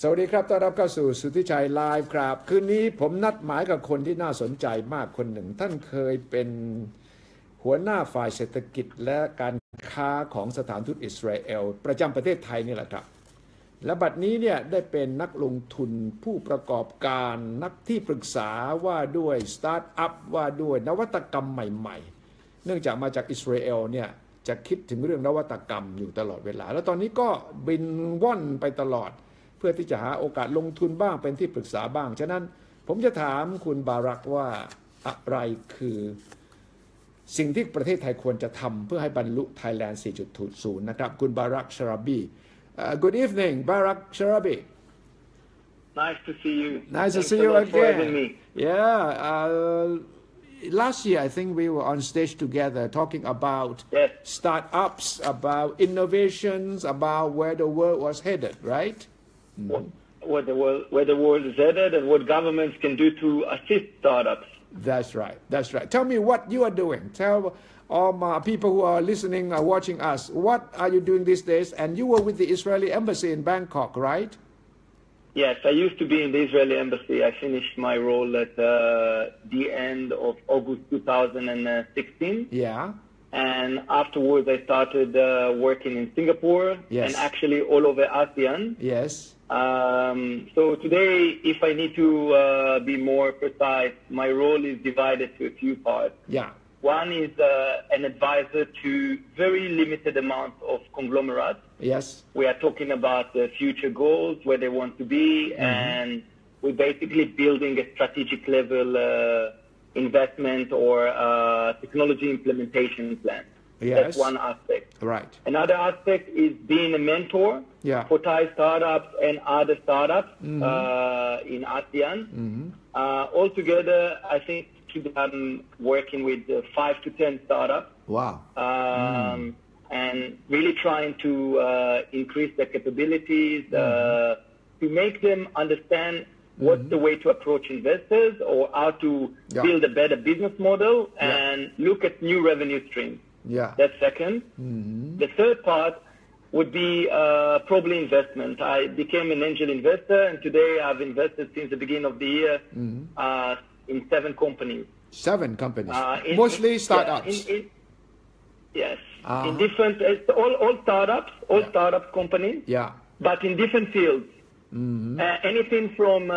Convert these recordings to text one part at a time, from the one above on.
สวัสดีครับต้อนรับเข้าสู่สุทธิชัยไลฟ์ครับคืนนี้ผมนัดหมายกับคนที่น่าสนใจมากคนหนึ่งท่านเคยเป็นหัวหน้าฝ่ายเศรษฐกิจและการค้าของสถานทูตอิสราเอลประจำประเทศไทยนี่แหละครับและบัดนี้เนี่ยได้เป็นนักลงทุนผู้ประกอบการนักที่ปรึกษาว่าด้วยสตาร์ทอัพว่าด้วยนวัตกรรมใหม่ๆเนื่องจากมาจากอิสราเอลเนี่ยจะคิดถึงเรื่องนวัตกรรมอยู่ตลอดเวลาแล้วตอนนี้ก็บินว่อนไปตลอดเพื่อที่จะหาโอกาสลงทุนบ้างเป็นที่ปรึกษาบ้างฉะนั้นผมจะถามคุณบารักว่าอะไรคือสิ่งที่ประเทศไทยควรจะทำเพื่อให้บรรลุ Thailand 4.0 นะครับคุณบารักชราบี Good evening Barak Sharabi Nice to see you Nice to see you again Last year I think we were on stage together talking about startups about innovations about where the world was headed right where the world is headed and what governments can do to assist startups. That's right. Tell me what you are doing. Tell all my people who are listening or watching us, what are you doing these days? And you were with the Israeli embassy in Bangkok, right? Yes, I used to be in the Israeli embassy. I finished my role at the end of August 2016. Yeah. And afterwards I started working in Singapore and actually all over ASEAN. Yes. So today, if I need to be more precise, my role is divided to a few parts. Yeah. One is an advisor to very limited amounts of conglomerates. Yes. We are talking about the future goals, where they want to be, and we're basically building a strategic level investment or technology implementation plan. Yes. That's one aspect. Right. Another aspect is being a mentor for Thai startups and other startups in ASEAN. Altogether, I think I'm working with 5 to 10 startups. Wow. And really trying to increase their capabilities, to make them understand what's the way to approach investors or how to build a better business model and look at new revenue streams. Yeah. That's second. The third part would be probably investment. I became an angel investor, and today I've invested since the beginning of the year in 7 companies. 7 companies, mostly startups. Yes, in different, all startups, startup companies. Yeah. But in different fields. Anything from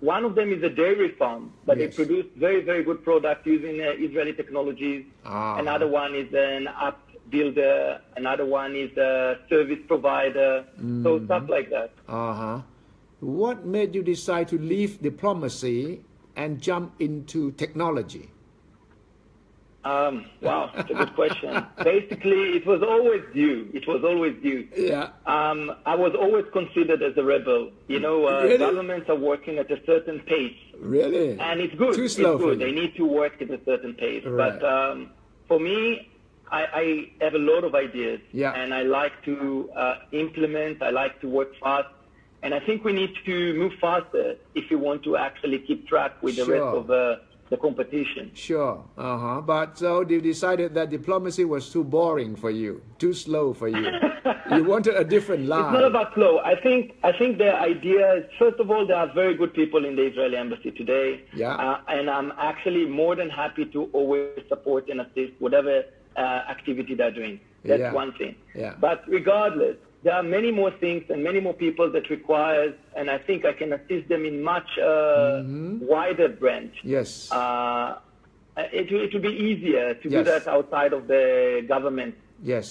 one of them is a dairy farm, but they produce very, very good products using Israeli technologies. Another one is an app builder. Another one is a service provider. So stuff like that. What made you decide to leave diplomacy and jump into technology? Wow, that's a good question. Basically, it was always due. Yeah. I was always considered as a rebel. You know, governments are working at a certain pace. Really? And it's good. Too slow for you. They need to work at a certain pace. Right. But for me, I have a lot of ideas. Yeah. And I like to implement. I like to work fast. And I think we need to move faster if you want to actually keep track with the rest of the competition. Sure. But so you decided that diplomacy was too boring for you, too slow for you. You wanted a different line. It's not about slow. I think the idea is, first of all, there are very good people in the Israeli embassy today. Yeah. And I'm actually more than happy to always support and assist whatever activity they're doing. That's one thing. Yeah. But regardless, there are many more things and many more people that requires, and I think I can assist them in much wider branch. Yes. It will be easier to do that outside of the government. Yes.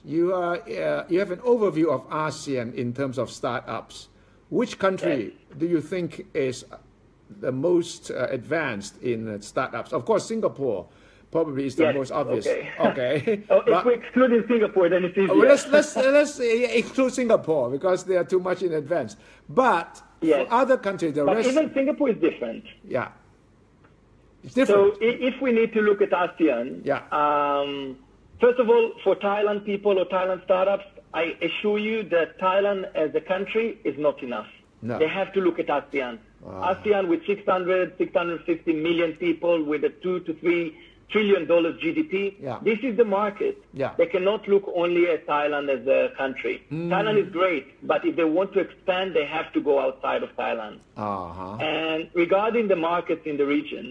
You have an overview of ASEAN in terms of startups. Which country do you think is the most advanced in startups? Of course, Singapore probably is the most obvious. Okay. If we exclude Singapore, then it's easier. Let's exclude Singapore because they are too much in advance. But for other countries, the rest. Even Singapore is different. Yeah. It's different. So if we need to look at ASEAN, first of all, for Thailand people or Thailand startups, I assure you that Thailand as a country is not enough. No. They have to look at ASEAN. ASEAN with 650 million people with a $2 to $3 trillion GDP. Yeah. This is the market. Yeah. They cannot look only at Thailand as a country. Thailand is great, but if they want to expand, they have to go outside of Thailand. And regarding the markets in the region,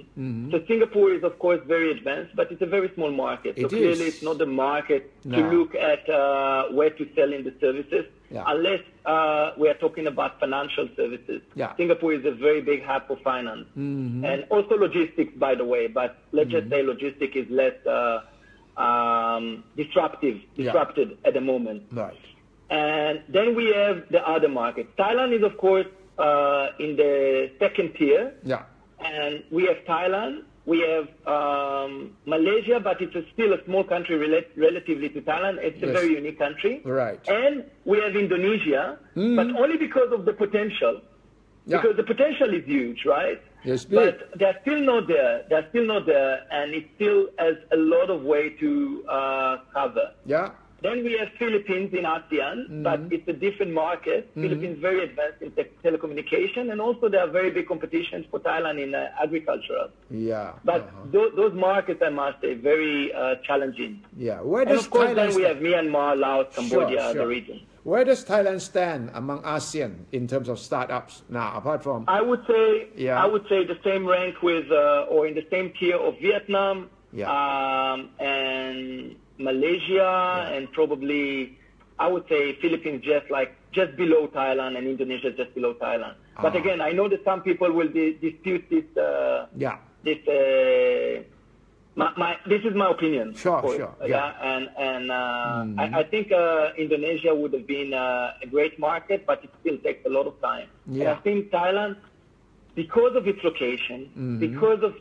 so Singapore is of course very advanced, but it's a very small market. So clearly it's not the market to look at where to sell in the services, unless we are talking about financial services. Singapore is a very big hub for finance. And also logistics, by the way, but let's just say logistics is less disrupted at the moment. Right. And then we have the other markets. Thailand is, of course, in the second tier. Yeah. And we have Thailand. We have Malaysia, but it's still a small country relatively to Thailand. It's a very unique country. Right. And we have Indonesia, but only because of the potential. Because the potential is huge, right? Yes, but they're still not there. They're still not there, and it still has a lot of way to cover. Yeah. Then we have Philippines in ASEAN, but it's a different market. Philippines very advanced in telecommunication, and also there are very big competitions for Thailand in agricultural. Yeah. But those markets, I must say, very challenging. Yeah. Where does and of course, Thailand then we have Myanmar, Laos, Cambodia, the region. Where does Thailand stand among ASEAN in terms of startups now, apart from? I would say the same rank with, or in the same tier of Vietnam, and Malaysia, and probably, I would say Philippines just below Thailand, and Indonesia just below Thailand. But again, I know that some people will dispute this. This is my opinion. Sure. I think Indonesia would have been a great market, but it still takes a lot of time. And I think Thailand, because of its location, because of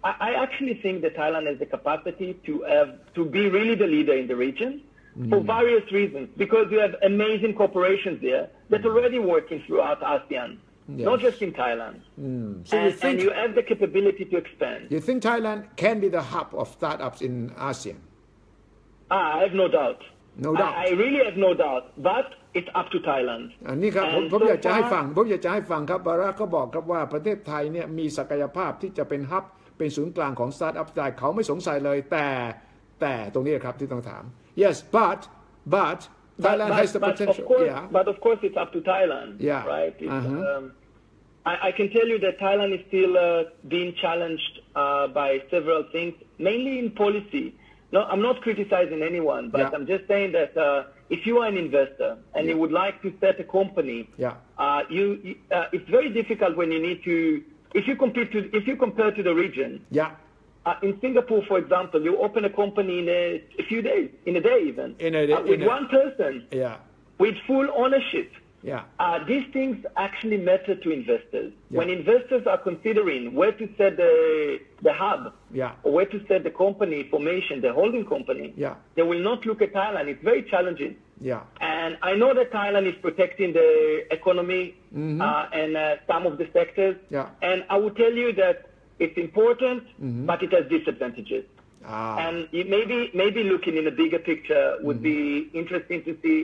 I actually think that Thailand has the capacity to be really the leader in the region for various reasons. Because you have amazing corporations there that are already working throughout ASEAN. Not just in Thailand. So and you have the capability to expand. You think Thailand can be the hub of startups in ASEAN? I have no doubt. No doubt. I really have no doubt. But it's up to Thailand. อันนี้ครับผมอยากจะให้ฟังครับบารักก็บอกครับว่าประเทศไทยเนี่ยมีศักยภาพที่จะเป็นฮับเป็นศูนย์กลางของสตาร์ทอัพได้เขาไม่สงสัยเลยแต่ตรงนี้ครับที่ต้องถาม Yes, but Thailand has the potential. But of course it's up to Thailand. Right? I can tell you that Thailand is still being challenged by several things, mainly in policy. No, I'm not criticizing anyone, but I'm just saying that if you are an investor and you would like to set a company, it's very difficult when you need to. If you compare to the region. In Singapore, for example, you open a company in a few days, in a day even, with one person, with full ownership. These things actually matter to investors. When investors are considering where to set the hub, or where to set the company formation, the holding company, they will not look at Thailand. It's very challenging. And I know that Thailand is protecting the economy and some of the sectors. And I would tell you that it's important, but it has disadvantages. And maybe looking in a bigger picture would be interesting to see.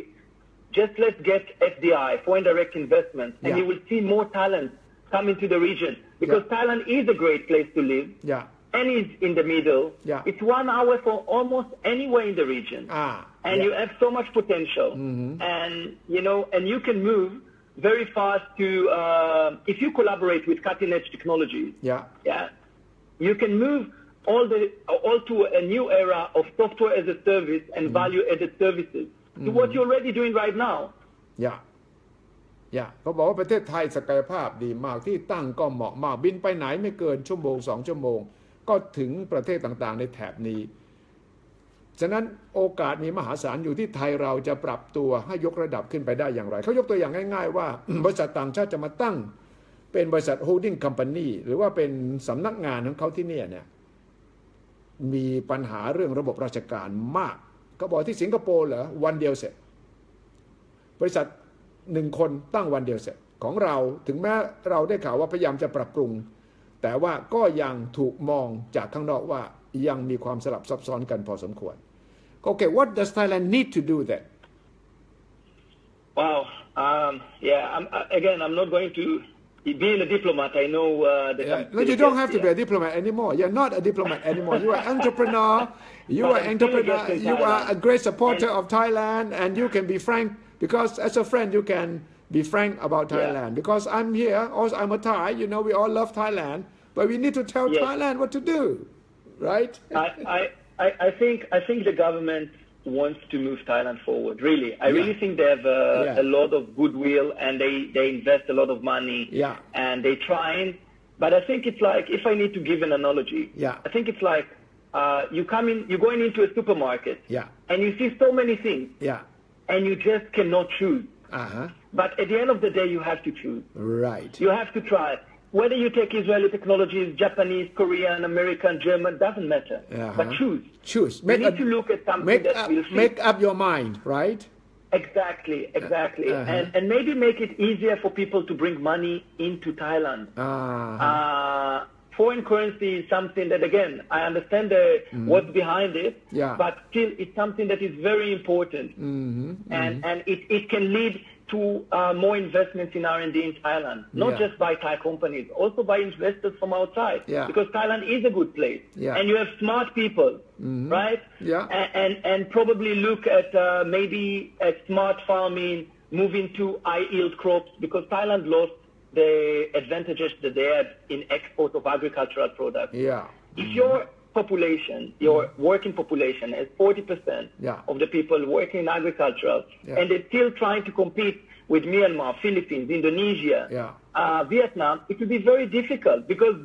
Just let's get FDI, foreign direct investment, and you will see more talent come into the region. Because Thailand is a great place to live, and is in the middle. It's 1 hour from almost anywhere in the region. And you have so much potential. And, and you can move very fast to, if you collaborate with cutting edge technologies, you can move all to a new era of software as a service and value added services. To what you're already doing right now. เขาบอกว่าประเทศไทยศักยภาพดีมากที่ตั้งก็เหมาะมากบินไปไหนไม่เกินชั่วโมง2 ชั่วโมงก็ถึงประเทศต่างๆในแถบนี้ฉะนั้นโอกาสมีมหาศาลอยู่ที่ไทยเราจะปรับตัวให้ยกระดับขึ้นไปได้อย่างไรเขายกตัวอย่างง่ายๆว่าบริษัทต่างชาติจะมาตั้งเป็นบริษัท holding company หรือว่าเป็นสำนักงานของเขาที่เนี่ยมีปัญหาเรื่องระบบราชการมากเขาบอกที่สิงคโปร์เหรอวันเดียวเสร็จบริษัท1 คนตั้งวันเดียวเสร็จของเราถึงแม้เราได้ข่าวว่าพยายามจะปรับปรุงแต่ว่าก็ยังถูกมองจากข้างนอกว่ายังมีความสลับซับซ้อนกันพอสมควร Okay, what does Thailand need to do then? Wow. I'm not going to being a diplomat, I know no, you don't have to be a diplomat anymore. You're not a diplomat anymore. You are an entrepreneur. You are a great supporter of Thailand, and you can be frank because as a friend you can be frank about Thailand. Because I'm here, also I'm a Thai. You know, we all love Thailand, but we need to tell Thailand what to do, right? I think the government wants to move Thailand forward. Really, I really think they have a lot of goodwill, and they invest a lot of money. Yeah. And they trying, but I think it's like, if I need to give an analogy, I think it's like you're going into a supermarket, and you see so many things, and you just cannot choose. But at the end of the day, you have to choose. Right. You have to try. Whether you take Israeli technologies, Japanese, Korean, American, German, doesn't matter. But choose. Choose. You need to look at something that will fit. Make up your mind, right? Exactly. And maybe make it easier for people to bring money into Thailand. Foreign currency is something that, again, I understand what's behind it, but still it's something that is very important. And it can lead to more investments in R&D in Thailand, not just by Thai companies, also by investors from outside, because Thailand is a good place. And you have smart people, right? And probably look at maybe at smart farming, moving to high-yield crops, because Thailand lost the advantages that they had in export of agricultural products. If your population, your working population, has 40% of the people working in agricultural, and they're still trying to compete with Myanmar, Philippines, Indonesia, Vietnam, it will be very difficult because,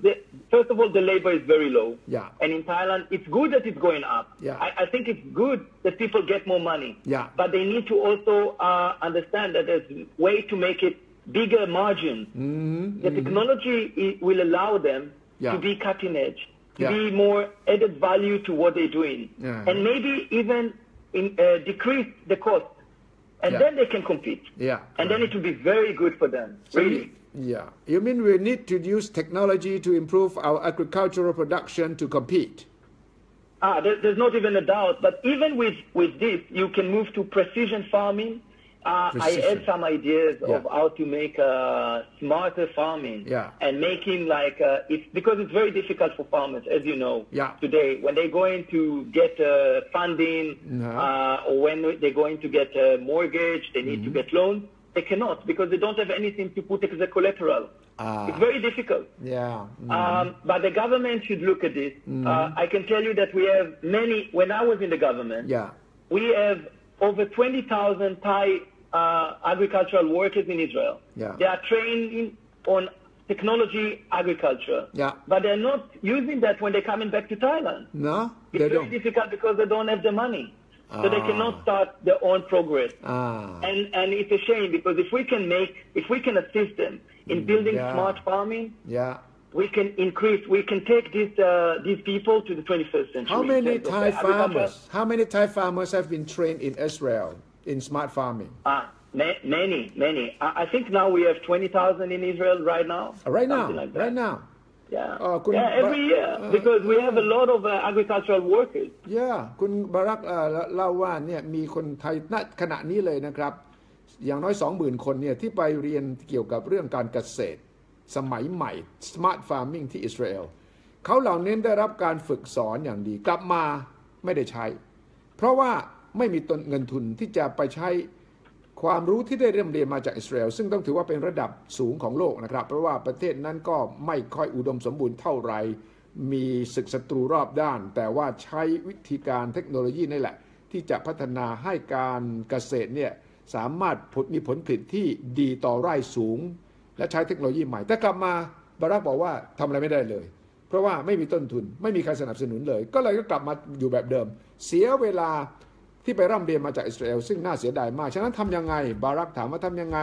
first of all, the labor is very low. And in Thailand, it's good that it's going up. I think it's good that people get more money. But they need to also understand that there's a way to make it bigger margin. The technology will allow them to be cutting edge, to be more added value to what they're doing, and maybe even decrease the cost, and then they can compete. And then it will be very good for them. Really. You mean we need to use technology to improve our agricultural production to compete? There's not even a doubt. But even with this, you can move to precision farming. I had some ideas of how to make smarter farming and making because it's very difficult for farmers, as you know, today, when they're going to get funding or when they're going to get a mortgage, they need to get loans. They cannot because they don't have anything to put as a collateral. It's very difficult. But the government should look at this. I can tell you that we have many, when I was in the government, we have over 20,000 Thai agricultural workers in Israel. They are trained on technology agriculture. But they're not using that when they're coming back to Thailand. It's very difficult because they don't have the money. So they cannot start their own progress. And it's a shame because if we can assist them in building smart farming, we can take these people to the 21st century. How many Thai farmers have been trained in Israel in smart farming? Many. I think now we have 20,000 in Israel right now. Right now. Every year because we have a lot of agricultural workers. คุณบารักเล่าว่าเนี่ยมีคนไทยณขณะนี้เลยนะครับอย่างน้อย 20,000 คนเนี่ยที่ไปเรียนเกี่ยวกับเรื่องการเกษตรสมัยใหม่ smart farming ที่อิสราเอลเขาเหล่านี้ได้รับการฝึกสอนอย่างดีกลับมาไม่ได้ใช้เพราะว่าไม่มีต้นเงินทุนที่จะไปใช้ความรู้ที่ได้เรียนมาจากอิสราเอลซึ่งต้องถือว่าเป็นระดับสูงของโลกนะครับเพราะว่าประเทศนั้นก็ไม่ค่อยอุดมสมบูรณ์เท่าไหร่มีศึกศัตรูรอบด้านแต่ว่าใช้วิธีการเทคโนโลยีนี่แหละที่จะพัฒนาให้การเกษตรเนี่ยสามารถมีผลผลิตที่ดีต่อไร่สูงและใช้เทคโนโลยีใหม่แต่กลับมาบารักบอกว่าทำอะไรไม่ได้เลยเพราะว่าไม่มีต้นทุนไม่มีใครสนับสนุนเลยก็เลยก็กลับมาอยู่แบบเดิมเสียเวลาที่ไปร่ำเรียนมาจากอิสราเอลซึ่งน่าเสียดายมากฉะนั้นทำยังไงบารักถามว่าทำยังไง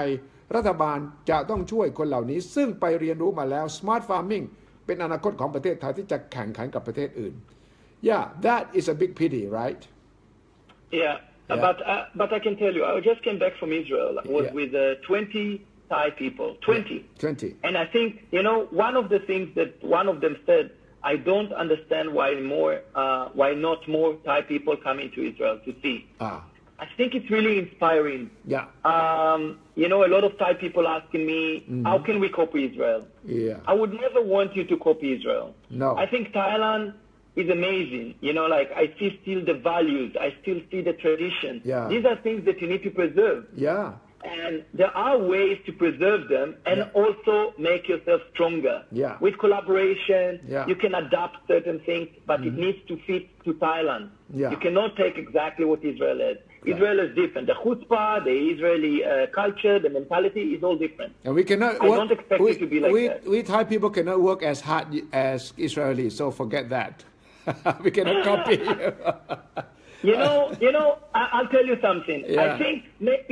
รัฐบาลจะต้องช่วยคนเหล่านี้ซึ่งไปเรียนรู้มาแล้ว smart farming เป็นอนาคตของประเทศไทยที่จะแข่งขันกับประเทศอื่น that is a big pity right but I can tell you I just came back from Israel I was with 20 Thai people 20 and I think one of the things that one of them said I don't understand why not more Thai people coming to Israel to see. I think it's really inspiring. Yeah. A lot of Thai people asking me, how can we copy Israel? Yeah. I would never want you to copy Israel. No. I think Thailand is amazing. I see still the values. I still see the traditions. Yeah. These are things that you need to preserve. Yeah. And there are ways to preserve them and also make yourself stronger. Yeah. With collaboration, you can adapt certain things, but it needs to fit to Thailand. Yeah. You cannot take exactly what Israel is. Right. Israel is different. The chutzpah, the Israeli culture, the mentality is all different. And we cannot. I don't expect it to be like that. We Thai people cannot work as hard as Israelis, so forget that. We cannot copy. I'll tell you something. Yeah. I think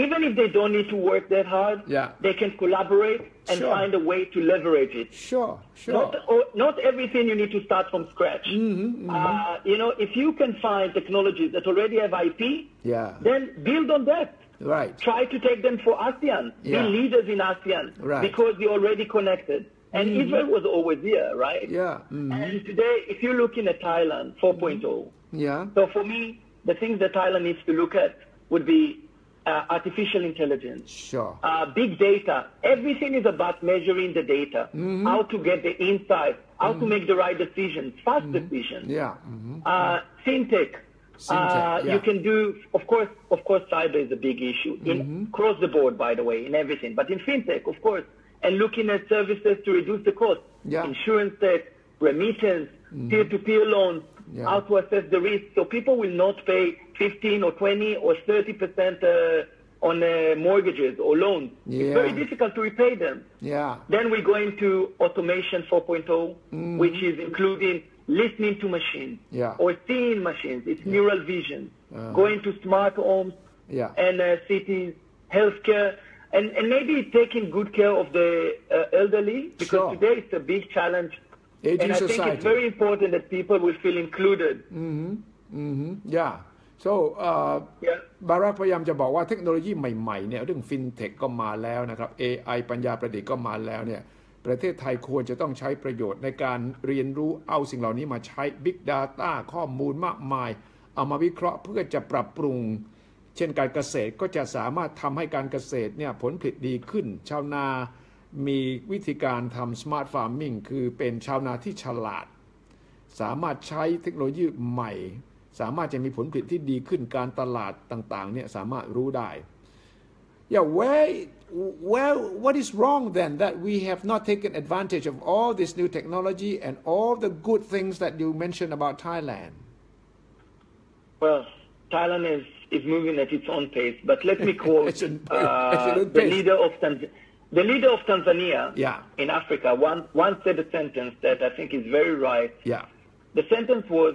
even if they don't need to work that hard, they can collaborate and find a way to leverage it. Sure. Not everything you need to start from scratch. If you can find technologies that already have IP, then build on that. Right. Try to take them for ASEAN. Be leaders in ASEAN because you're already connected. And Israel was always here, right? Yeah. And today, if you're looking at Thailand 4.0, so for me, the things that Thailand needs to look at would be artificial intelligence, big data. Everything is about measuring the data, how to get the insight, how to make the right decisions, fast decisions. Fintech. You can do, of course, cyber is a big issue across the board, by the way, in everything. But in fintech, of course, and looking at services to reduce the cost, insurance tech, remittance, peer-to-peer loans, how to assess the risk. So people will not pay 15 or 20 or 30% on mortgages or loans. It's very difficult to repay them. Then we go into automation 4.0, which is including listening to machines or seeing machines. It's neural vision. Going to smart homes and cities, healthcare. And maybe taking good care of the elderly, because today it's a big challenge. Aging and I think it's very important that people will feel included. So Barak พยายามจะบอกว่าเทคโนโลยีใหม่ๆเนี่ยเรื่องฟินเทคก็มาแล้วนะครับ AI ปัญญาประดิษฐ์ก็มาแล้วเนี่ยประเทศไทยควรจะต้องใช้ประโยชน์ในการเรียนรู้เอาสิ่งเหล่านี้มาใช้ Big Data ข้อมูลมากมายเอามาวิเคราะห์เพื่อจะปรับปรุงเช่นการเกษตรก็จะสามารถทำให้การเกษตรเนี่ยผลผลิตดีขึ้นชาวนามีวิธีการทำ Smart Farming คือเป็นชาวนาที่ฉลาดสามารถใช้เทคโนโลยีใหม่สามารถจะมีผลผลิตที่ดีขึ้นการตลาดต่างๆเนี่ยสามารถรู้ได้ what is wrong then that we have not taken advantage of all this new technology and all the good things that you mentioned about Thailand? Well, Thailand is moving at its own pace, but let me quote the leader of Tanzania in Africa once said a sentence that I think is very right. The sentence was,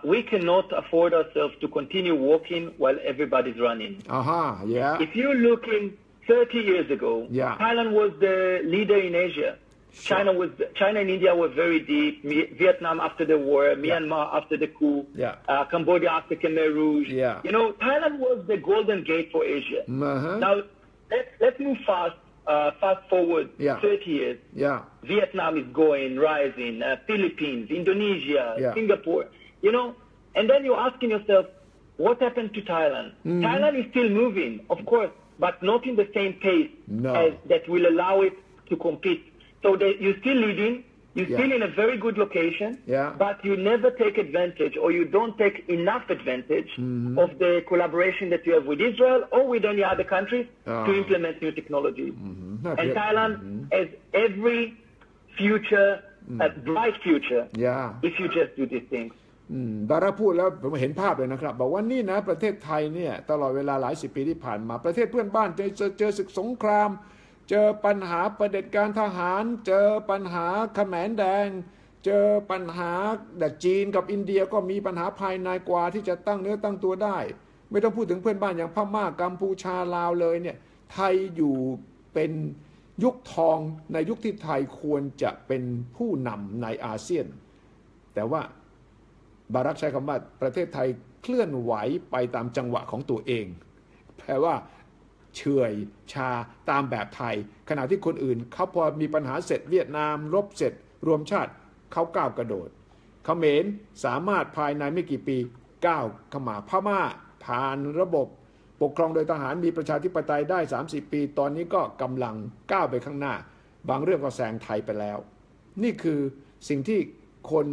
we cannot afford ourselves to continue walking while everybody's running. If you're looking 30 years ago, Thailand was the leader in Asia. China and India were very deep. Vietnam after the war, Myanmar after the coup, Cambodia after Khmer Rouge. Thailand was the golden gate for Asia. Now, let's move fast forward 30 years. Vietnam is rising, Philippines, Indonesia, Singapore, and then you're asking yourself, what happened to Thailand? Thailand is still moving, of course, but not in the same pace as that will allow it to compete. So you're still leading, you're still in a very good location, but you never take advantage or you don't take enough advantage of the collaboration that you have with Israel or with any other countries to implement new technologies. And Thailand has every future, a bright future, if you just do these things. บาราพูดแล้วผมเห็นภาพเลยนะครับบอกว่านี่นะประเทศไทยเนี่ยตลอดเวลาหลายสิบปีที่ผ่านมาประเทศเพื่อนบ้านเจอศึกสงครามเจอปัญหาเผด็จการทหารเจอปัญหาเขมรแดงเจอปัญหาจีนกับอินเดียก็มีปัญหาภายในกว่าที่จะตั้งเนื้อตั้งตัวได้ไม่ต้องพูดถึงเพื่อนบ้านอย่างพม่ากัมพูชาลาวเลยเนี่ยไทยอยู่เป็นยุคทองในยุคที่ไทยควรจะเป็นผู้นำในอาเซียนแต่ว่าบารักใช้คำว่าประเทศไทยเคลื่อนไหวไปตามจังหวะของตัวเองแปลว่าเฉยชาตามแบบไทยขณะที่คนอื่นเขาพอมีปัญหาเสร็จเวียดนามรบเสร็จรวมชาติเขาก้าวกระโดดเขมรสามารถภายในไม่กี่ปีก้าวเข้ามาพม่าภ ผ่านระบบปกครองโดยทหารมีประชาธิปไตยได้30 ปีตอนนี้ก็กำลังก้าวไปข้างหน้าบางเรื่องก็แซงไทยไปแล้วนี่คือสิ่งที่คน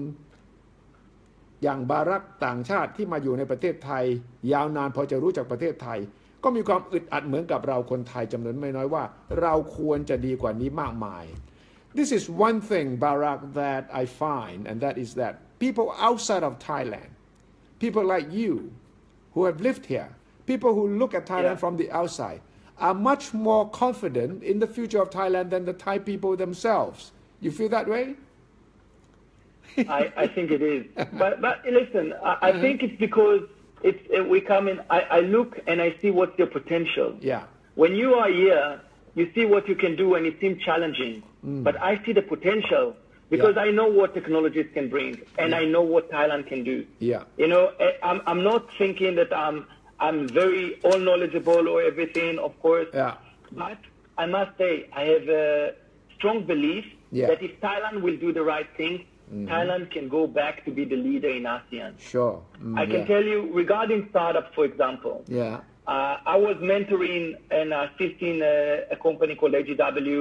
อย่างบารักต่างชาติที่มาอยู่ในประเทศไทยยาวนานพอจะรู้จักประเทศไทยก็มีความอึดอัดเหมือนกับเราคนไทยจำนวนไม่น้อยว่าเราควรจะดีกว่านี้มากมาย This is one thing Barak that I find and that is that people outside of Thailand people like you who have lived here people who look at Thailand from the outside are much more confident in the future of Thailand than the Thai people themselves you feel that way I think it is. But listen, I think it's because we come in, I look and I see what's your potential. Yeah. When you are here, you see what you can do and it seems challenging. But I see the potential because I know what technologies can bring and I know what Thailand can do. Yeah. You know, I'm not thinking that I'm very all knowledgeable or everything, of course. Yeah. But I must say, I have a strong belief that if Thailand will do the right thing, Thailand can go back to be the leader in ASEAN. Sure. I can tell you regarding startups, for example. Yeah. I was mentoring and assisting a company called AGW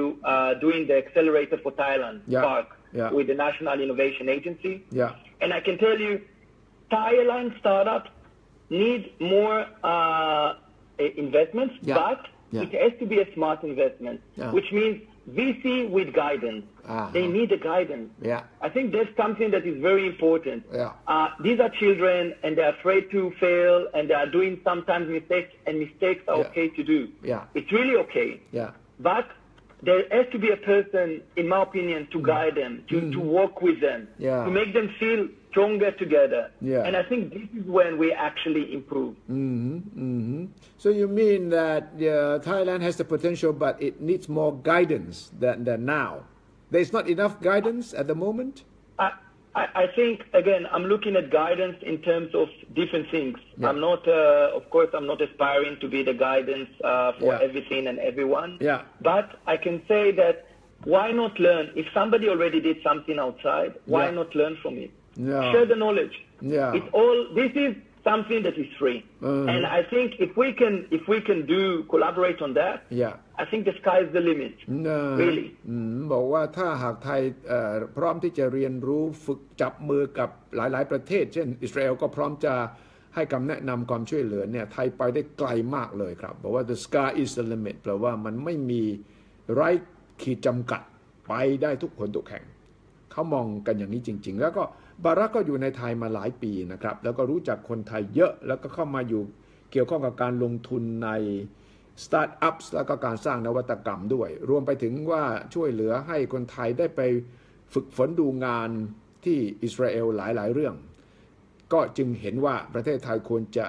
doing the accelerator for Thailand, Spark, with the National Innovation Agency. Yeah. And I can tell you, Thailand startups need more investments, but it has to be a smart investment, which means VC with guidance. They need the guidance. Yeah. I think that's something that is very important. Yeah. These are children and they're afraid to fail and they are doing sometimes mistakes and mistakes are okay to do. Yeah. It's really okay. Yeah. But there has to be a person, in my opinion, to guide them, to work with them, to make them feel stronger together. Yeah. And I think this is when we actually improve. So you mean that Thailand has the potential, but it needs more guidance than now. There's not enough guidance at the moment? I think, again, I'm looking at guidance in terms of different things. Yeah. I'm not, of course, I'm not aspiring to be the guidance for everything and everyone. Yeah. But I can say that why not learn? If somebody already did something outside, why not learn from it? Yeah. Share the knowledge. Yeah. It's all, this is something that is free. And I think if we can collaborate on that, I think the sky is the limit. Really. บอกว่าถ้าหากไทยพร้อมที่จะเรียนรู้ฝึกจับมือกับหลายๆประเทศเช่นอิสราเอลก็พร้อมจะให้คำแนะนำความช่วยเหลือเนี่ยไทยไปได้ไกลมากเลยครับบอกว่า the sky is the limit แปลว่ามันไม่มีไร้ขีดจำกัดไปได้ทุกคนทุกแห่งเขามองกันอย่างนี้จริงๆแล้วก็บารักก็อยู่ในไทยมาหลายปีนะครับแล้วก็รู้จักคนไทยเยอะแล้วก็เข้ามาอยู่เกี่ยวข้องกับการลงทุนในสตาร์ทอัพแล้วก็การสร้างนวัตกรรมด้วยรวมไปถึงว่าช่วยเหลือให้คนไทยได้ไปฝึกฝนดูงานที่อิสราเอลหลายๆเรื่องก็จึงเห็นว่าประเทศไทยควรจะ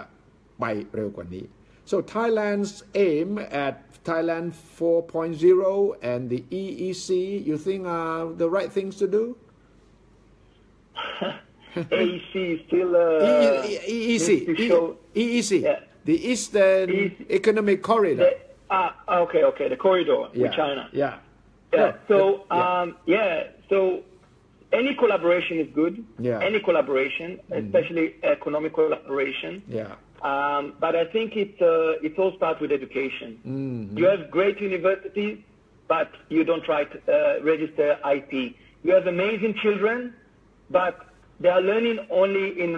ไปเร็วกว่านี้ so Thailand's aim at Thailand 4.0 and the EEC you think are the right things to do AEC is still EEC the Eastern Economic Corridor okay the corridor with China so any collaboration is good any collaboration especially economic collaboration but I think it all starts with education you have great universities but you don't try to register IP you have amazing children but they are learning only in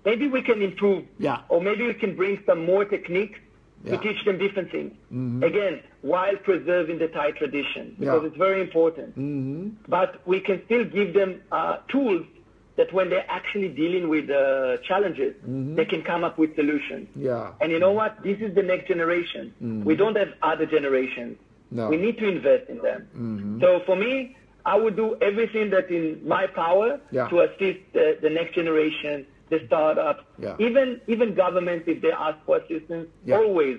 maybe we can improve or maybe we can bring some more techniques to teach them different things again while preserving the Thai tradition because it's very important but we can still give them tools that when they're actually dealing with challenges they can come up with solutions and you know what this is the next generation we don't have other generations we need to invest in them so for me I would do everything that's in my power to assist the next generation, the startups, even governments if they ask for assistance, always.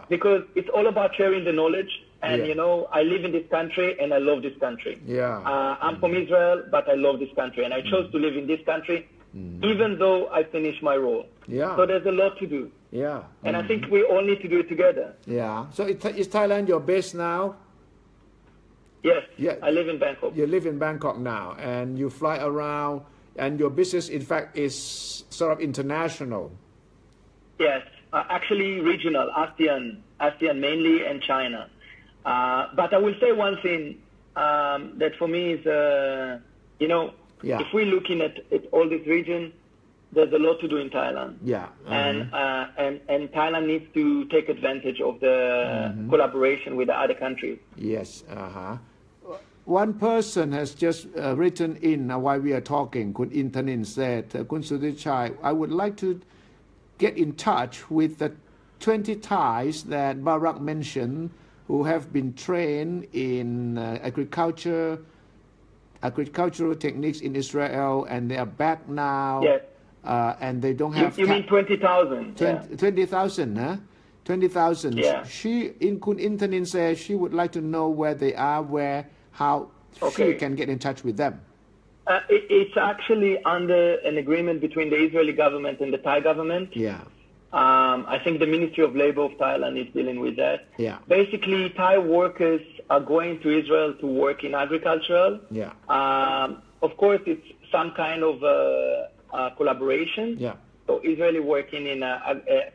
Because it's all about sharing the knowledge. And, you know, I live in this country and I love this country. I'm from Israel, but I love this country. And I chose to live in this country, even though I finished my role. So there's a lot to do. And I think we all need to do it together. So is Thailand your base now? Yes, I live in Bangkok. You live in Bangkok now, and you fly around, and your business, in fact, is sort of international. Yes, actually regional, ASEAN mainly, and China. But I will say one thing that for me is, if we're looking at all this region, there's a lot to do in Thailand. Yeah. And Thailand needs to take advantage of the collaboration with the other countries. Yes. One person has just written in while we are talking. Kun Intanin said, Kun Suthichai, I would like to get in touch with the 20 Thais that Barak mentioned who have been trained in agricultural techniques in Israel, and they are back now. Yes. And they don't have. You mean 20,000? 20,000, huh? 20,000. Yeah. Kun Intanin says she would like to know where they are, how she can get in touch with them. It's actually under an agreement between the Israeli government and the Thai government. Yeah. I think the Ministry of Labor of Thailand is dealing with that. Yeah. Basically, Thai workers are going to Israel to work in agricultural. Yeah. Of course, it's some kind of collaboration. Yeah. So Israeli working in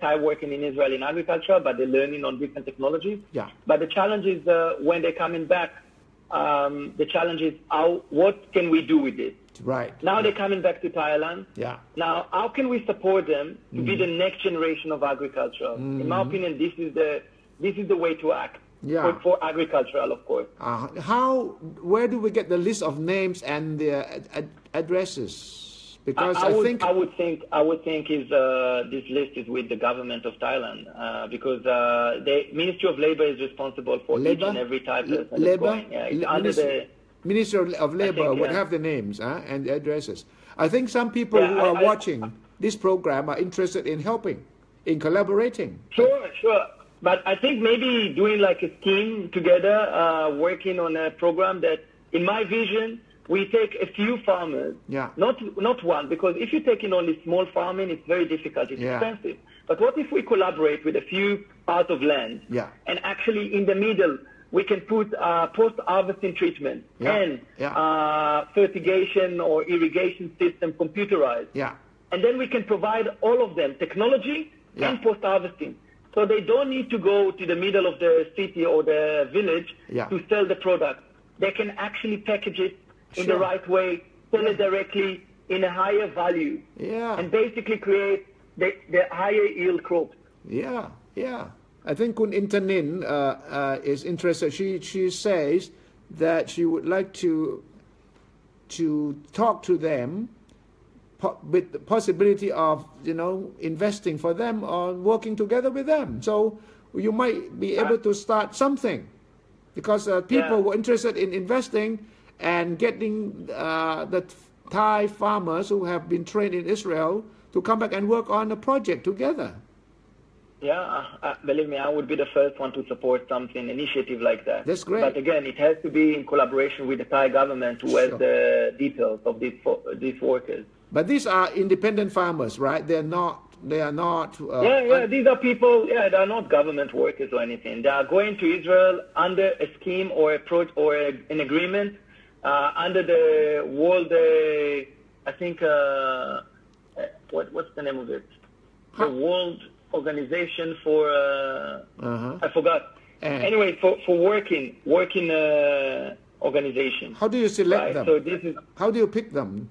Thai working in Israel in agriculture, but they're learning on different technologies. Yeah. But the challenge is when they're coming back. The challenge is what can we do with it? Right. Now they're coming back to Thailand. Yeah. Now, how can we support them to be the next generation of agriculture? In my opinion, this is the way to act. Yeah. For agricultural, of course. Where do we get the list of names and the addresses? Because I would think is this list is with the government of Thailand because the Ministry of Labor is responsible for each and every Thai person. Labor? It's under the Ministry of Labor would have the names and the addresses. I think some people who are watching this program are interested in helping, in collaborating. Sure. But I think maybe doing like a scheme together, working on a program that, in my vision, we take a few farmers, not one, because if you take in only small farming, it's very difficult, it's expensive. But what if we collaborate with a few parts of land, and actually in the middle, we can put post-harvesting treatment and fertigation or irrigation system computerized. And then we can provide all of them, technology and post-harvesting. So they don't need to go to the middle of the city or the village to sell the product. They can actually package it in the right way, sell it directly in a higher value, and basically create the higher yield crops. Yeah. I think Kun Intanin is interested. She says that she would like to talk to them with the possibility of investing for them or working together with them. So you might be able to start something because people were interested in investing and getting the Thai farmers who have been trained in Israel to come back and work on a project together. Believe me, I would be the first one to support something, initiative like that. That's great. But again, it has to be in collaboration with the Thai government who has the details of these workers. But these are independent farmers, right? They are not. These are people. They are not government workers or anything. They are going to Israel under a scheme or an agreement. Under the World, I think, what's the name of it? The World Organization for, I forgot. Anyway, for working organization. How do you select them? So how do you pick them?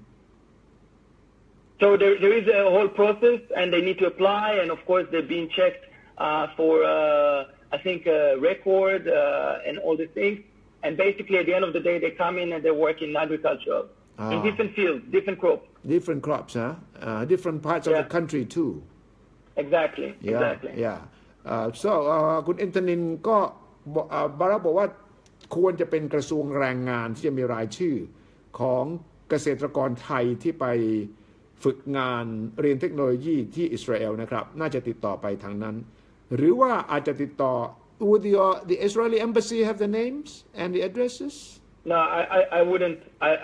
So there is a whole process, and they need to apply, and of course they're being checked for, I think, record and all these things. And basically, at the end of the day, they come in and they work in agriculture, in different fields, different crops. Different crops, different parts of the country too. Exactly. So คุณอินทนินก็บารักบอกว่าควรจะเป็นกระทรวงแรงงานที่จะมีรายชื่อของเกษตรกรไทยที่ไปฝึกงานเรียนเทคโนโลยีที่อิสราเอลนะครับน่าจะติดต่อไปทางนั้นหรือว่าอาจจะติดต่อWould the Israeli embassy have the names and the addresses? No, I wouldn't.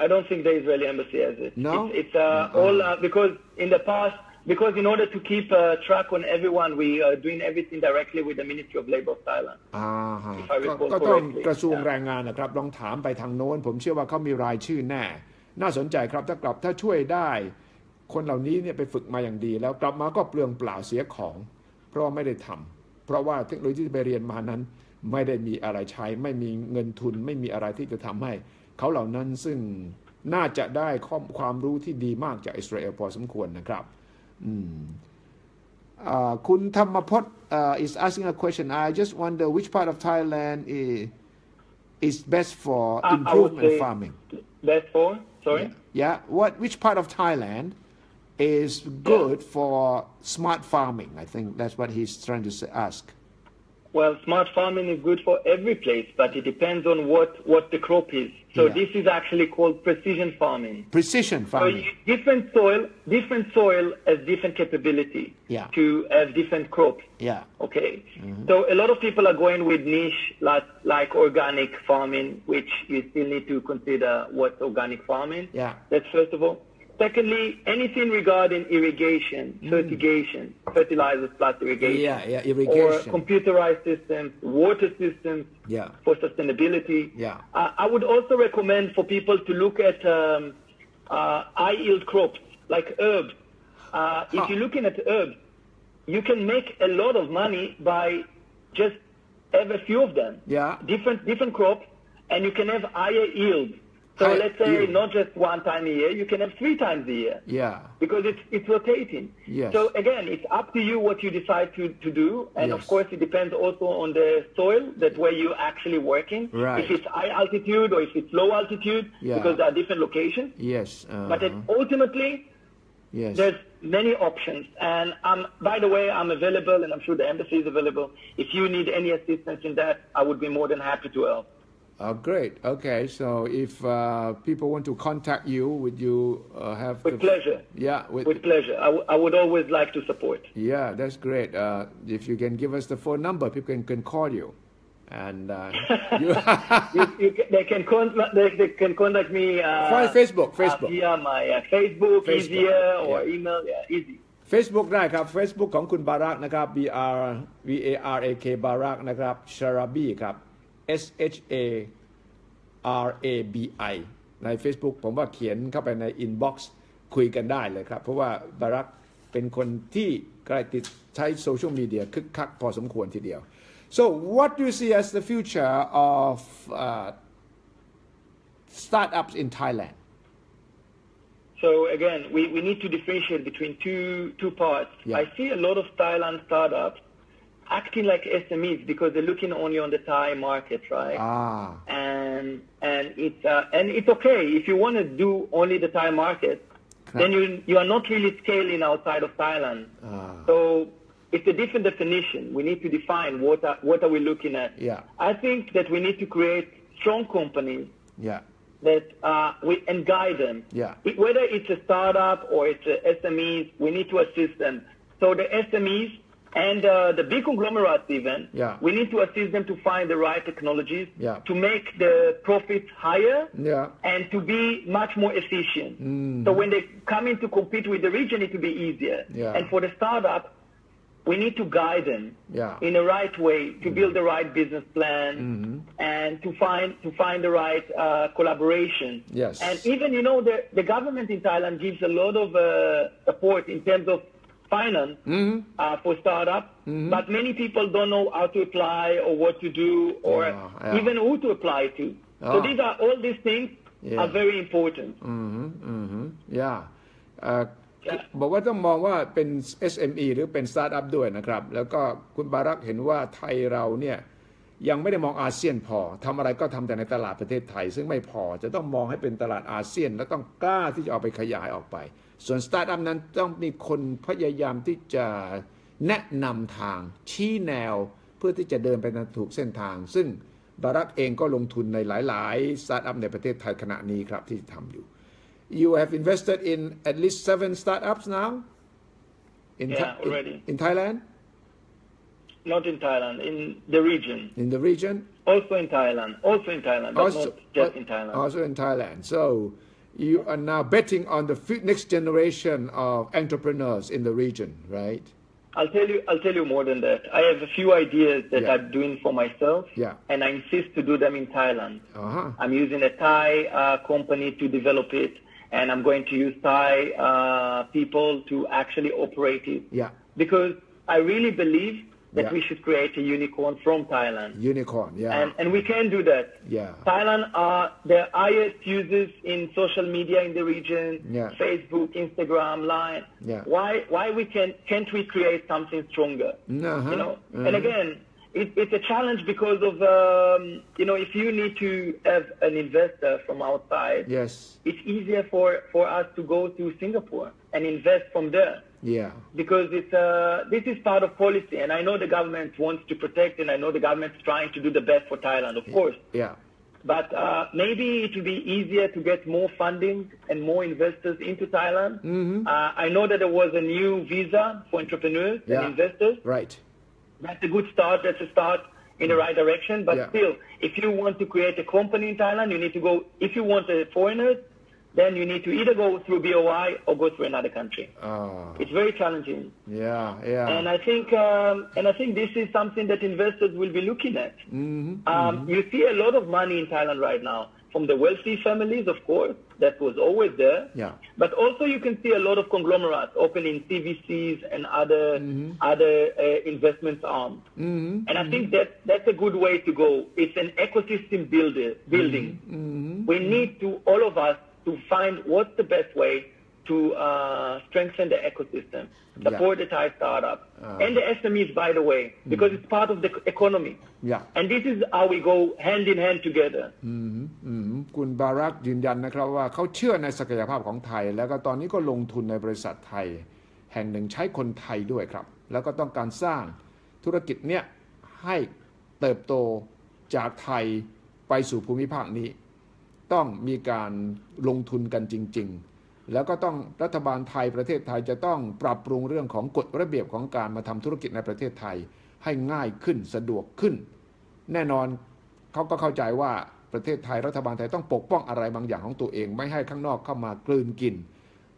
I don't think the Israeli embassy has it. No? It's all because in the past, because in order to keep track on everyone, we are doing everything directly with the Ministry of Labor of Thailand. If I recall ก็ต้อง correctly. กระทรวงแรงงานนะครับลองถามไปทางโน้นผมเชื่อว่าเขามีรายชื่อแน่น่าสนใจครับถ้าช่วยได้คนเหล่านี้เนี่ยไปฝึกมาอย่างดีแล้วกลับมาก็เปลืองเปล่าเสียของ เพราะไม่ได้ทำเพราะว่าเทคโนโลยีที่ไปเรียนมานั้นไม่ได้มีอะไรใช้ไม่มีเงินทุนไม่มีอะไรที่จะทำให้เขาเหล่านั้นซึ่งน่าจะได้ความรู้ที่ดีมากจากอิสราเอลพอสมควรนะครับคุณธรรมพจน์ is asking a question. I just wonder which part of Thailand is best for improvement farming. Best for? Sorry? Yeah. Which part of Thailand is good for smart farming? I think that's what he's trying to ask. Well, smart farming is good for every place, but it depends on what the crop is. So this is actually called precision farming. Precision farming. So different soil has different capability to have different crops. Yeah. Okay. So a lot of people are going with niche like organic farming, which you still need to consider what's organic farming. Yeah. That's first of all. Secondly, anything regarding irrigation, fertigation, fertilizers plus irrigation, irrigation, or computerized systems, water systems for sustainability. I would also recommend for people to look at high yield crops like herbs. If you're looking at herbs, you can make a lot of money by just have a few of them. Different crops, and you can have higher yield. So let's say not just one time a year, you can have 3 times a year. Because it's rotating. So again, it's up to you what you decide to do. And of course, it depends also on the soil that where you're actually working. If it's high altitude or if it's low altitude, because there are different locations. But ultimately, there's many options. And by the way, I'm available, and I'm sure the embassy is available. If you need any assistance in that, I would be more than happy to help. Oh, great. Okay, so if people want to contact you, would you have... With pleasure. Yeah. With pleasure. I would always like to support. Yeah, that's great. If you can give us the phone number, people can call you. And they can contact me Facebook. Via my Facebook, easier, or email, easy. Facebook ได้ครับ Facebook ของคุณบารักนะครับ BARAK บารักนะครับ Sharabi ครับSHARABI ใน Facebook ผมว่าเขียนเข้าไปใน inbox คุยกันได้เลยครับเพราะว่าบารักเป็นคนที่ใกล้ติดใช้โซเชียลมีเดียคึกคักพอสมควรทีเดียว so what do you see as the future of startups in Thailand? So again, we need to differentiate between two parts. I see a lot of Thailand startups acting like SMEs because they're looking only on the Thai market, right? And it's okay if you want to do only the Thai market, then you are not really scaling outside of Thailand. So it's a different definition. We need to define what are we looking at. I think that we need to create strong companies. That and guide them. Whether it's a startup or it's a SMEs, we need to assist them. So the SMEs and the big conglomerates even, we need to assist them to find the right technologies to make the profits higher and to be much more efficient. So when they come in to compete with the region, it will be easier. And for the startup, we need to guide them in the right way to build the right business plan and to find the right collaboration. And even, the government in Thailand gives a lot of support in terms of finance for startup, but many people don't know how to apply or what to do or even who to apply to. So all these things are very important. บอกว่าต้องมองว่าเป็น SME หรือเป็นสตาร์ทอัพด้วยนะครับแล้วก็คุณบารักเห็นว่าไทยเราเนี่ยยังไม่ได้มองอาเซียนพอทำอะไรก็ทำแต่ในตลาดประเทศไทยซึ่งไม่พอจะต้องมองให้เป็นตลาดอาเซียนและต้องกล้าที่จะเอาไปขยายออกไปส่วนสตาร์ทอัพนั้นต้องมีคนพยายามที่จะแนะนำทางชี้แนวเพื่อที่จะเดินไปในถูกเส้นทางซึ่งบารักเองก็ลงทุนในหลายๆสตาร์ทอัพในประเทศไทยขณะนี้ครับที่ทำอยู่You have invested in at least 7 startups now? Already. In Thailand? Not in Thailand, in the region. In the region? Also in Thailand, but not just in Thailand. Also in Thailand. So you are now betting on the next generation of entrepreneurs in the region, right? I'll tell you more than that. I have a few ideas that I'm doing for myself, and I insist to do them in Thailand. I'm using a Thai company to develop it. And I'm going to use Thai people to actually operate it. Because I really believe that we should create a unicorn from Thailand. Unicorn, yeah. And we can do that. Yeah. Thailand are the highest users in social media in the region, Facebook, Instagram, Line. Yeah. Why can't we create something stronger? You know? And again, it's a challenge because of, you know, if you need to have an investor from outside, yes, it's easier for us to go to Singapore and invest from there. Yeah. Because this is part of policy, and I know the government wants to protect, and I know the government is trying to do the best for Thailand, of course. Yeah. But maybe it will be easier to get more funding and more investors into Thailand. I know that there was a new visa for entrepreneurs and investors. Right. That's a good start. That's a start in the right direction. But still, if you want to create a company in Thailand, you need to go. If you want a foreigner, then you need to either go through BOI or go through another country. It's very challenging. Yeah. And I think this is something that investors will be looking at. You see a lot of money in Thailand right now from the wealthy families, of course, that was always there. Yeah. But also you can see a lot of conglomerates opening CVCs and other investment arms. And I think that's a good way to go. It's an ecosystem building. We need to, all of us, to find what's the best way to strengthen the ecosystem, support the Thai startup, and the SMEs, by the way, because it's part of the economy. Yeah. And this is how we go hand in hand together. คุณบารักยืนยันนะครับว่าเขาเชื่อในศักยภาพของไทยแล้วก็ตอนนี้ก็ลงทุนในบริษัทไทยแห่งหนึ่งใช้คนไทยด้วยครับแล้วก็ต้องการสร้างธุรกิจเนี้ยให้เติบโตจากไทยไปสู่ภูมิภาคนี้ต้องมีการลงทุนกันจริงๆแล้วก็ต้องรัฐบาลไทยประเทศไทยจะต้องปรับปรุงเรื่องของกฎระเบียบของการมาทำธุรกิจในประเทศไทยให้ง่ายขึ้นสะดวกขึ้นแน่นอนเขาก็เข้าใจว่าประเทศไทยรัฐบาลไทยต้องปกป้องอะไรบางอย่างของตัวเองไม่ให้ข้างนอกเข้ามากลืนกิน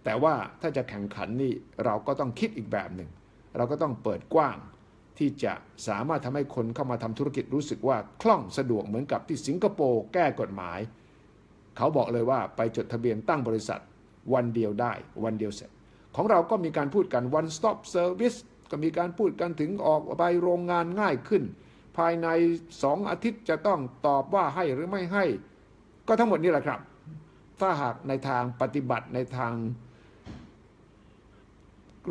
แต่ว่าถ้าจะแข่งขันนี่เราก็ต้องคิดอีกแบบหนึ่งเราก็ต้องเปิดกว้างที่จะสามารถทำให้คนเข้ามาทำธุรกิจรู้สึกว่าคล่องสะดวกเหมือนกับที่สิงคโปร์แก้กฎหมายเขาบอกเลยว่าไปจดทะเบียนตั้งบริษัทวันเดียวได้วันเดียวเสร็จของเราก็มีการพูดกัน one stop service ก็มีการพูดกันถึงออกไปโรงงานง่ายขึ้นภายใน2 อาทิตย์จะต้องตอบว่าให้หรือไม่ให้ก็ทั้งหมดนี้แหละครับถ้าหากในทางปฏิบัติในทาง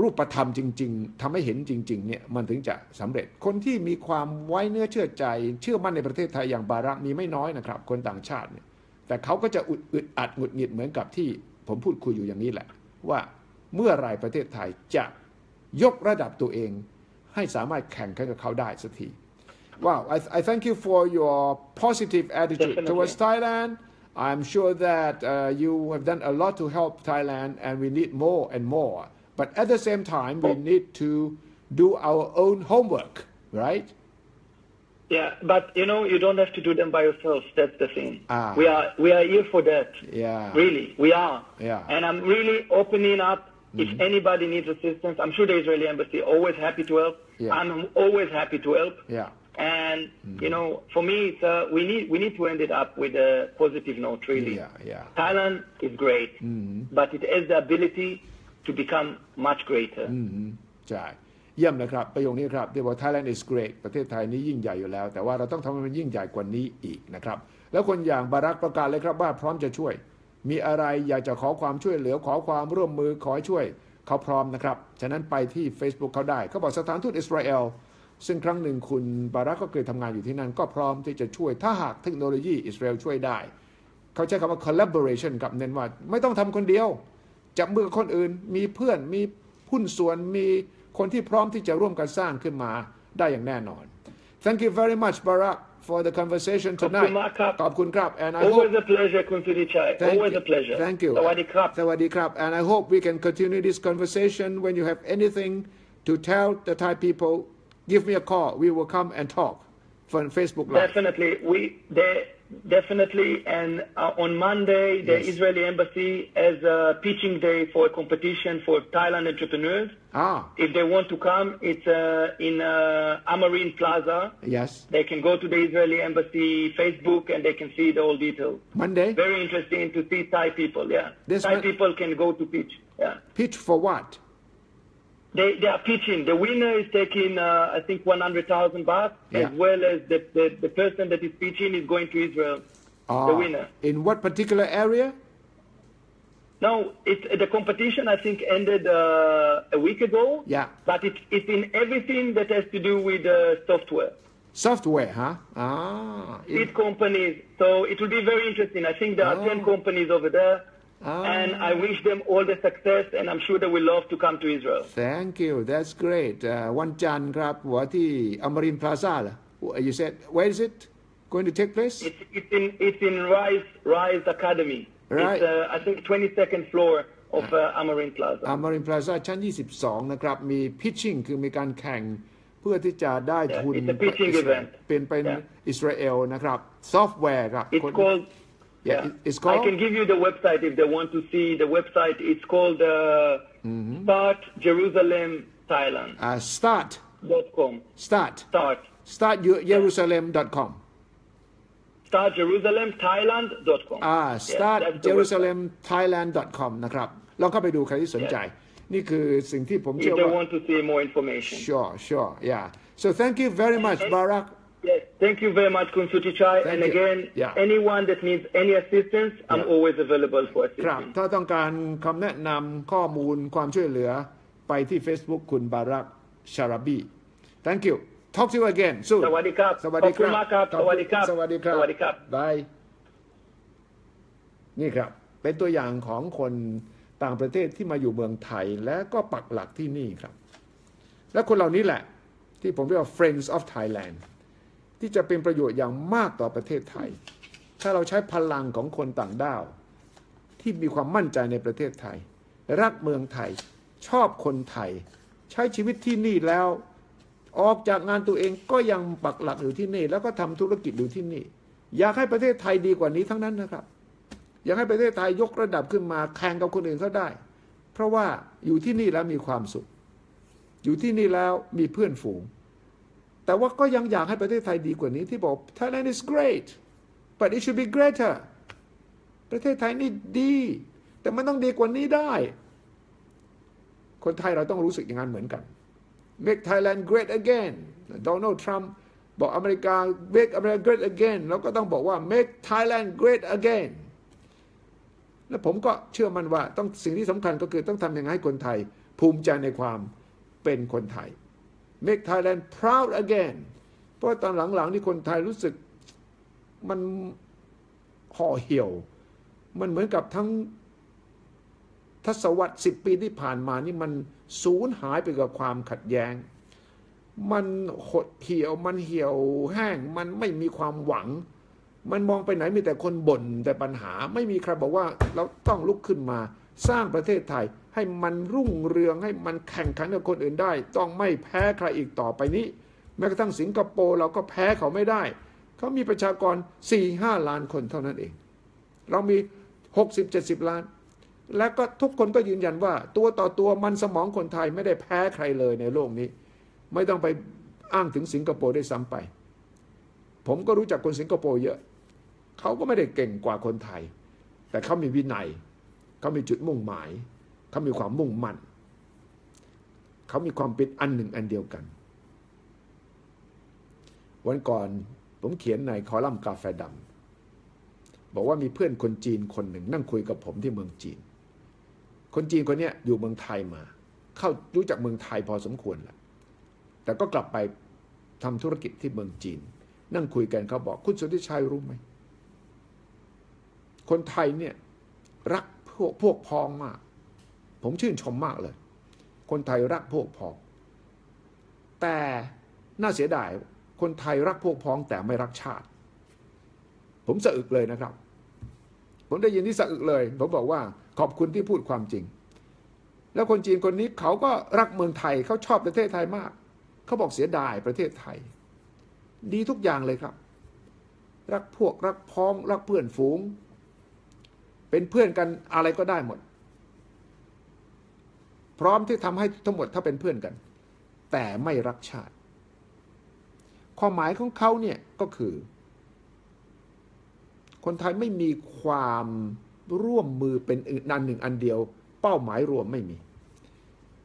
รูปธรรมจริงๆทำให้เห็นจริงๆเนี่ยมันถึงจะสำเร็จคนที่มีความไว้เนื้อเชื่อใจเชื่อมั่นในประเทศไทยอย่างบารักมีไม่น้อยนะครับคนต่างชาติเนี่ยแต่เขาก็จะอึดอัดหงุดหงิดเหมือนกับที่ผมพูดคุยอยู่อย่างนี้แหละว่าเมื่อไรประเทศไทยจะยกระดับตัวเองให้สามารถแข่งขันกับเขาได้สักที Wow, I thank you for your positive attitude towards Thailand. I'm sure that you have done a lot to help Thailand and we need more and more. But at the same time, we need to do our own homework, right? Yeah, but you know, you don't have to do them by yourself. That's the thing. We are here for that. Yeah. Really, we are. Yeah. And I'm really opening up. If anybody needs assistance, I'm sure the Israeli embassy always happy to help. Yeah. I'm always happy to help. Yeah. And you know, for me, it's we need to end it up with a positive note. Really. Yeah. Thailand is great, but it has the ability to become much greater. ใช่เยี่ยมนะครับประโยคนี้ครับที่ว่า Thailand is great ประเทศไทยนี้ยิ่งใหญ่อยู่แล้วแต่ว่าเราต้องทำให้มันยิ่งใหญ่กว่านี้อีกนะครับแล้วคนอย่างบารักประกาศเลยครับว่าพร้อมจะช่วยมีอะไรอยากจะขอความช่วยเหลือขอความร่วมมือขอให้ช่วยเขาพร้อมนะครับฉะนั้นไปที่ Facebook เขาได้เขาบอกสถานทูตอิสราเอลซึ่งครั้งหนึ่งคุณบารักก็เคยทำงานอยู่ที่นั่นก็พร้อมที่จะช่วยถ้าหากเทคโนโลยีอิสราเอลช่วยได้เขาใช้คำว่า collaboration กับเน้นว่าไม่ต้องทำคนเดียวจับมือกับคนอื่นมีเพื่อนมีหุ้นส่วนมีคนที่พร้อมที่จะร่วมกันสร้างขึ้นมาได้อย่างแน่นอน Thank you very much Barak for the conversation tonight ขอบคุณครับ and I always hope a pleasure คุณสุธิชัย always a pleasure Thank you สวัสดีครับ สวัสดีครับ and I hope we can continue this conversation when you have anything to tell the Thai people give me a call we will come and talk on Facebook Live Definitely and on Monday the Israeli embassy has a pitching day for a competition for Thailand entrepreneurs if they want to come it's in Amarin Plaza they can go to the Israeli embassy Facebook and they can see the whole details Monday very interesting to see Thai people Thai people can go to pitch pitch for what They are pitching. The winner is taking, I think, 100,000 baht, as well as the person that is pitching is going to Israel. The winner. In what particular area? No, the competition I think ended a week ago. Yeah. But it's in everything that has to do with software. Software, huh? Seed companies. So it will be very interesting. I think there are 10 companies over there. And I wish them all the success, and I'm sure they will love to come to Israel. Thank you. That's great. วันจันทร์ครับหัวที่อมรินทร์พลาซ่าเหรอ You said where is it going to take place? It's in Rise Academy. Right. It's I think 22nd floor of Amarin Plaza. Amarin Plaza ชั้น 22 นะครับมี pitching คือมีการแข่งเพื่อที่จะได้ทุน It's a pitching event. เป็นอิสราเอลนะครับซอฟต์แวร์ครับ It's called. It's called. I can give you the website if they want to see the website. It's called Start Jerusalem Thailand. Start.com. Start Jerusalem.com. Start Jerusalem Thailand.com. Start Jerusalem Thailand.com นะครับลองเข้าไปดูใครที่สนใจนี่คือสิ่งที่ผมเชื่อว่า If they want to see more information. Sure. Yeah. So thank you very much, Barak. Yes, thank you very much, Kun Suthichai. And again, anyone that needs any assistance, I'm always available for ครับ assistance. ถ้าต้องการคำแนะนำข้อมูลความช่วยเหลือไปที่ Facebook คุณ Barak Sharabi. Thank you. Talk to you again soon. สวัสดีครับ สวัสดีครับ ขอบคุณมากครับ สวัสดีครับ สวัสดีครับ สวัสดีครับ Bye นี่ครับเป็นตัวอย่างของคนต่างประเทศที่มาอยู่เมืองไทยและก็ปักหลักที่นี่ครับและคนเหล่านี้แหละที่ผมเรียกว่า Friends of Thailand ที่จะเป็นประโยชน์อย่างมากต่อประเทศไทยถ้าเราใช้พลังของคนต่างด้าวที่มีความมั่นใจในประเทศไทยรักเมืองไทยชอบคนไทยใช้ชีวิตที่นี่แล้วออกจากงานตัวเองก็ยังปักหลักอยู่ที่นี่แล้วก็ทำธุรกิจอยู่ที่นี่อยากให้ประเทศไทยดีกว่านี้ทั้งนั้นนะครับอยากให้ประเทศไทยยกระดับขึ้นมาแข่งกับคนอื่นเขาได้เพราะว่าอยู่ที่นี่แล้วมีความสุขอยู่ที่นี่แล้วมีเพื่อนฝูงแต่ว่าก็ยังอยากให้ประเทศไทยดีกว่านี้ที่บอก Thailand is great but it should be greater ประเทศไทยนี่ดีแต่มันต้องดีกว่านี้ได้คนไทยเราต้องรู้สึกอย่างนั้นเหมือนกัน Make Thailand great again Donald Trump บอกอเมริกา Make America great again แล้วก็ต้องบอกว่า Make Thailand great again และผมก็เชื่อมั่นว่าต้องสิ่งที่สำคัญก็คือต้องทำยังไงให้คนไทยภูมิใจในความเป็นคนไทย Make Thailand proud again เพราะตอนหลังๆนี่คนไทยรู้สึกมันห่อเหี่ยวมันเหมือนกับทั้งทศวรรษ10 ปีที่ผ่านมานี่มันสูญหายไปกับความขัดแย้งมันหดเหี่ยวมันเหี่ยวแห้งมันไม่มีความหวังมันมองไปไหนมีแต่คนบ่นแต่ปัญหาไม่มีใครบอกว่าเราต้องลุกขึ้นมาสร้างประเทศไทยให้มันรุ่งเรืองให้มันแข่งขันกับคนอื่นได้ต้องไม่แพ้ใครอีกต่อไปนี้แม้กระทั่งสิงคโปร์เราก็แพ้เขาไม่ได้เขามีประชากร 4-5 ล้านคนเท่านั้นเองเรามี 60-70 ล้านและก็ทุกคนก็ยืนยันว่าตัวต่อตัวมันสมองคนไทยไม่ได้แพ้ใครเลยในโลกนี้ไม่ต้องไปอ้างถึงสิงคโปร์ได้ซ้ำไปผมก็รู้จักคนสิงคโปร์เยอะเขาก็ไม่ได้เก่งกว่าคนไทยแต่เขามีวินัยเขามีจุดมุ่งหมายเขามีความมุ่งมั่นเขามีความเป็นอันหนึ่งอันเดียวกันวันก่อนผมเขียนในคอลัมน์กาแฟดำบอกว่ามีเพื่อนคนจีนคนหนึ่งนั่งคุยกับผมที่เมืองจีนคนจีนคนนี้อยู่เมืองไทยมาเข้ารู้จักเมืองไทยพอสมควรแหละแต่ก็กลับไปทำธุรกิจที่เมืองจีนนั่งคุยกันเขาบอกคุณสุทธิชัยรู้ไหมคนไทยเนี่ยรักพวกพ้องมากผมชื่นชมมากเลยคนไทยรักพวกพ้องแต่น่าเสียดายคนไทยรักพวกพ้องแต่ไม่รักชาติผมสะอึกเลยนะครับผมได้ยินที่สะอึกเลยผมบอกว่าขอบคุณที่พูดความจริงแล้วคนจีนคนนี้เขาก็รักเมืองไทยเขาชอบประเทศไทยมากเขาบอกเสียดายประเทศไทยดีทุกอย่างเลยครับรักพวกรักพ้องรักเพื่อนฝูงเป็นเพื่อนกันอะไรก็ได้หมดพร้อมที่ทำให้ทั้งหมดถ้าเป็นเพื่อนกันแต่ไม่รักชาติความหมายของเขาเนี่ยก็คือคนไทยไม่มีความร่วมมือเป็นอันหนึ่งอันเดียวเป้าหมายรวมไม่มี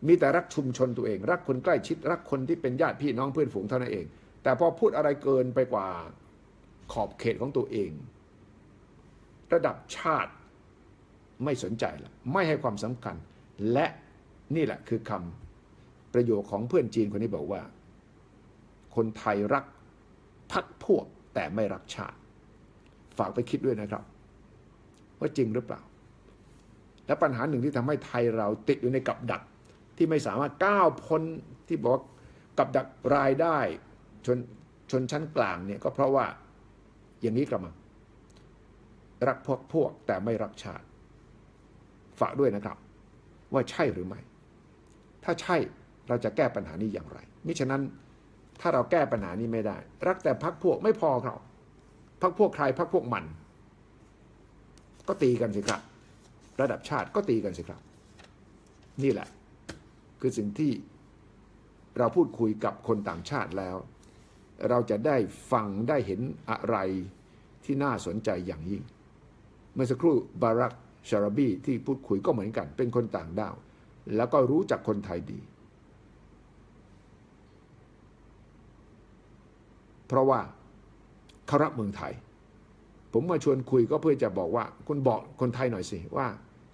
มีแต่รักชุมชนตัวเองรักคนใกล้ชิดรักคนที่เป็นญาติพี่น้องเพื่อนฝูงเท่านั้นเองแต่พอพูดอะไรเกินไปกว่าขอบเขตของตัวเองระดับชาติไม่สนใจละไม่ให้ความสำคัญและนี่แหละคือคำประโยคของเพื่อนจีนคนนี้บอกว่าคนไทยรักพรรคพวกแต่ไม่รักชาติฝากไปคิดด้วยนะครับว่าจริงหรือเปล่าและปัญหาหนึ่งที่ทำให้ไทยเราติดอยู่ในกับดักที่ไม่สามารถก้าวพ้นที่บอกกับดักรายได้ชนชั้นกลางเนี่ยก็เพราะว่าอย่างนี้กลับมารักพวกแต่ไม่รักชาติฝากด้วยนะครับว่าใช่หรือไม่ถ้าใช่เราจะแก้ปัญหานี้อย่างไรมิฉะนั้นถ้าเราแก้ปัญหานี้ไม่ได้รักแต่พรรคพวกไม่พอครับพรรคพวกใครพรรคพวกมันก็ตีกันสิครับระดับชาติก็ตีกันสิครับนี่แหละคือสิ่งที่เราพูดคุยกับคนต่างชาติแล้วเราจะได้ฟังได้เห็นอะไรที่น่าสนใจอย่างยิ่งเมื่อสักครู่บารักชาราบีที่พูดคุยก็เหมือนกันเป็นคนต่างด้าวแล้วก็รู้จักคนไทยดีเพราะว่าเขารักเมืองไทยผมมาชวนคุยก็เพื่อจะบอกว่าคุณบอกคนไทยหน่อยสิว่า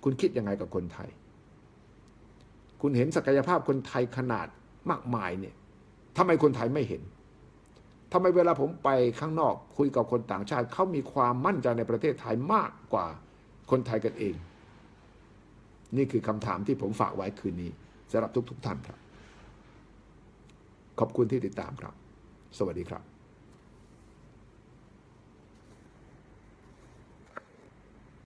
คุณคิดยังไงกับคนไทยคุณเห็นศักยภาพคนไทยขนาดมากมายเนี่ยทำไมคนไทยไม่เห็นทำไมเวลาผมไปข้างนอกคุยกับคนต่างชาติเขามีความมั่นใจในประเทศไทยมากกว่าคนไทยกันเองนี่คือคำถามที่ผมฝากไว้คืนนี้สำหรับทุกท่านครับขอบคุณที่ติดตามครับสวัสดีครับ